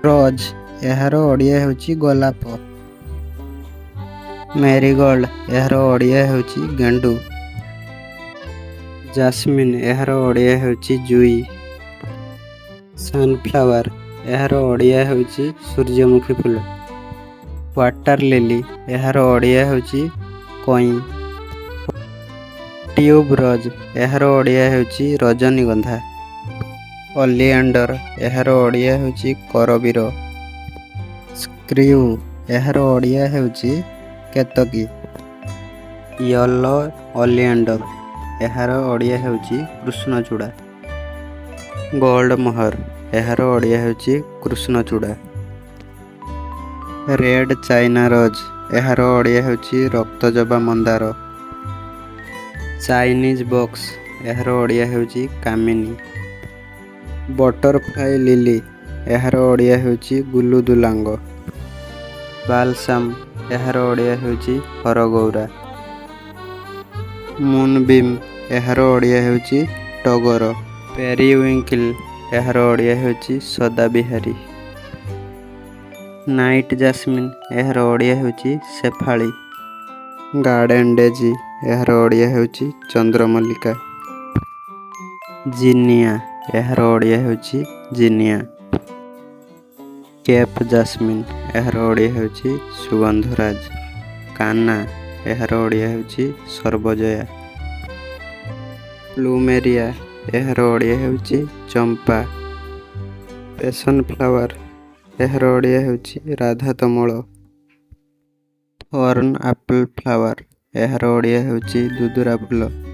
Rose ଏହାର ଓଡ଼ିଆ ହେଉଛି ଗୋଲାପ। ମେରିଗୋଲ୍ଡ ଏହାର ଓଡ଼ିଆ ହେଉଛି ଗେଣ୍ଡୁ। ଜାସ୍ମିନ୍ ଏହାର ଓଡ଼ିଆ ହେଉଛି ଜୁଇ। ସନଫ୍ଲାୱାର ଏହାର ଓଡ଼ିଆ ହେଉଛି ସୂର୍ଯ୍ୟମୁଖୀ ଫୁଲ। ୱାଟର ଲିଲି ଏହାର ଓଡ଼ିଆ ହେଉଛି କଇଁ। ଟ୍ୟୁବରୋଜ୍ ଏହାର ଓଡ଼ିଆ ହେଉଛି ରଜନୀଗନ୍ଧା। ଓଲିଆଣ୍ଡର ଏହାର ଓଡ଼ିଆ ହେଉଛି କରବୀର। ସ୍କ୍ରିଉ ଏହାର ଓଡ଼ିଆ ହେଉଛି କେତକୀ। ୟେଲୋ ଓଲିଆଣ୍ଡର ଏହାର ଓଡ଼ିଆ ହେଉଛି କୃଷ୍ଣଚୂଡ଼ା। ଗୋଲ୍ଡ ମୋହର ଏହାର ଓଡ଼ିଆ ହେଉଛି କୃଷ୍ଣଚୂଡ଼ା। ରେଡ୍ ଚାଇନା ରୋଜ୍ ଏହାର ଓଡ଼ିଆ ହେଉଛି ରକ୍ତଜବା ମନ୍ଦାର। ଚାଇନିଜ୍ ବକ୍ସ ଏହାର ଓଡ଼ିଆ ହେଉଛି କାମିନୀ। ବଟରଫ୍ଲାଇ ଲିଲି ଏହାର ଓଡ଼ିଆ ହେଉଛି ଗୁଲୁଦୁଲାଙ୍ଗ। ବାଲସାମ ଏହାର ଓଡ଼ିଆ ହେଉଛି ହରଗୌରା। ମୁନବିମ୍ ଏହାର ଓଡ଼ିଆ ହେଉଛି ଟଗର। ପେରିୱିଙ୍କିଲ ଏହାର ଓଡ଼ିଆ ହେଉଛି ସଦାବିହାରୀ। ନାଇଟ୍ ଜାସ୍ମିନ୍ ଏହାର ଓଡ଼ିଆ ହେଉଛି ଶେଫାଳୀ। ଗାର୍ଡେନ ଡେଜି ଏହାର ଓଡ଼ିଆ ହେଉଛି ଚନ୍ଦ୍ରମଲ୍ଲିକା। ଜିନିଆ ଏହାର ଓଡ଼ିଆ ହେଉଛି ଜିନିଆ। କେପ୍ ଜାସ୍ମିନ୍ ଏହାର ଓଡ଼ିଆ ହେଉଛି ସୁଗନ୍ଧରାଜ। କାନା ଏହାର ଓଡ଼ିଆ ହେଉଛି ସର୍ବଜୟା। ପ୍ଲୁମେରିଆ ଏହାର ଓଡ଼ିଆ ହେଉଛି ଚମ୍ପା। ପେସନ୍ ଫ୍ଲାୱାର ଏହାର ଓଡ଼ିଆ ହେଉଛି ରାଧାକମଳ। ଥର୍ନ ଆପଲ୍ ଫ୍ଲାୱାର ଏହାର ଓଡ଼ିଆ ହେଉଛି ଦୁଦୁରା ଫୁଲ।